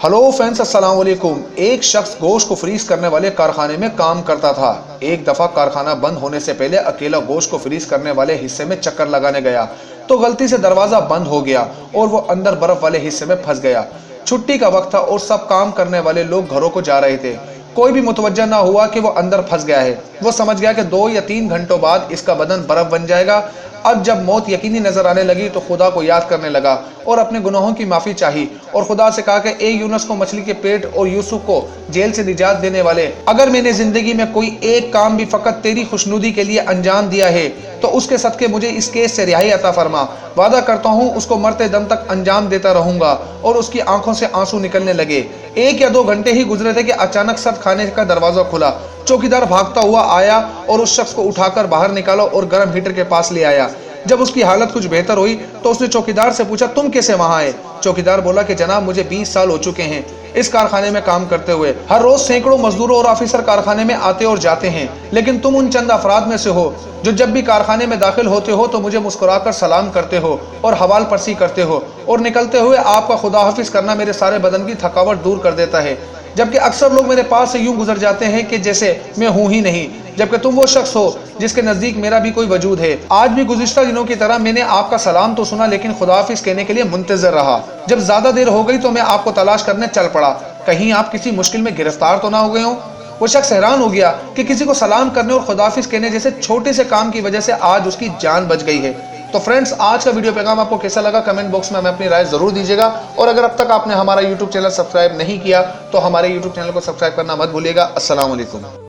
Hello friends, अस्सलाम वालेकुम। एक शख्स गोश्त को फ्रीज करने वाले कारखाने में काम करता था। एक दफा कारखाना बंद होने से पहले अकेला गोश्त को फ्रीज करने वाले हिस्से में चक्कर लगाने गया तो गलती से दरवाजा बंद हो गया और वो अंदर बर्फ वाले हिस्से में फंस गया। छुट्टी का वक्त था और सब काम करने वाले लोग घरों को जा रहे थे। कोई भी मुतवज्जा ना हुआ कि वो अंदर फंस गया है। वो समझ गया कि 2 या 3 घंटों बाद इसका बदन बर्फ बन जाएगा। अब जब मौत यकीनी नजर आने लगी तो खुदा को याद करने लगा और अपने गुनाहों की माफी चाही और खुदा से कहा कि ए यूनुस को मछली के पेट और यूसुफ को जेल से निजात देने वाले, अगर मैंने जिंदगी में कोई एक काम भी फकत तेरी खुशनुदी के लिए अंजाम दिया है तो उसके सदके मुझे इस केस से रिहाई अता फरमा। वादा करता हूँ उसको मरते दम तक अंजाम देता रहूंगा। और उसकी आंखों से आंसू निकलने लगे। 1 या 2 घंटे ही गुजरे थे कि अचानक सद खाने का दरवाजा खुला। चौकीदार भागता हुआ आया और उस शख्स को उठाकर बाहर निकाला और गर्म हीटर के पास ले आया। जब उसकी हालत कुछ बेहतर हुई तो उसने चौकीदार से पूछा, तुम कैसे वहां आए? चौकीदार बोला कि जनाब, मुझे 20 साल हो चुके हैं इस कारखाने में काम करते हुए। हर रोज सैकड़ों मजदूरों और ऑफिसर कारखाने में आते और जाते हैं, लेकिन तुम उन चंद अफराद में से हो जो जब भी कारखाने में दाखिल होते हो तो मुझे मुस्कुराकर सलाम करते हो और हवाल परसी करते हो, और निकलते हुए आपका खुदा हाफिज करना मेरे सारे बदन की थकावट दूर कर देता है। जबकि अक्सर लोग मेरे पास से यूं गुजर जाते हैं कि जैसे मैं हूं ही नहीं, जबकि तुम वो शख्स हो जिसके नजदीक मेरा भी कोई वजूद है। आज भी गुज़िश्ता दिनों की तरह मैंने आपका सलाम तो सुना, लेकिन खुदाफिज कहने के लिए मुंतजर रहा। जब ज्यादा देर हो गई तो मैं आपको तलाश करने चल पड़ा। कहीं आप किसी मुश्किल में गिरफ्तार तो ना हो गए हो? वो शख्स हैरान हो गया कि किसी को सलाम करने और खुदाफिज कहने जैसे छोटे से काम की वजह से आज उसकी जान बच गई है। तो फ्रेंड्स, आज का वीडियो पैगाम आपको कैसा लगा कमेंट बॉक्स में हमें अपनी राय जरूर दीजिएगा। और अगर अब तक आपने हमारा यूट्यूब चैनल सब्सक्राइब नहीं किया तो हमारे यूट्यूब चैनल को सब्सक्राइब करना मत भूलिएगा। अस्सलाम वालेकुम।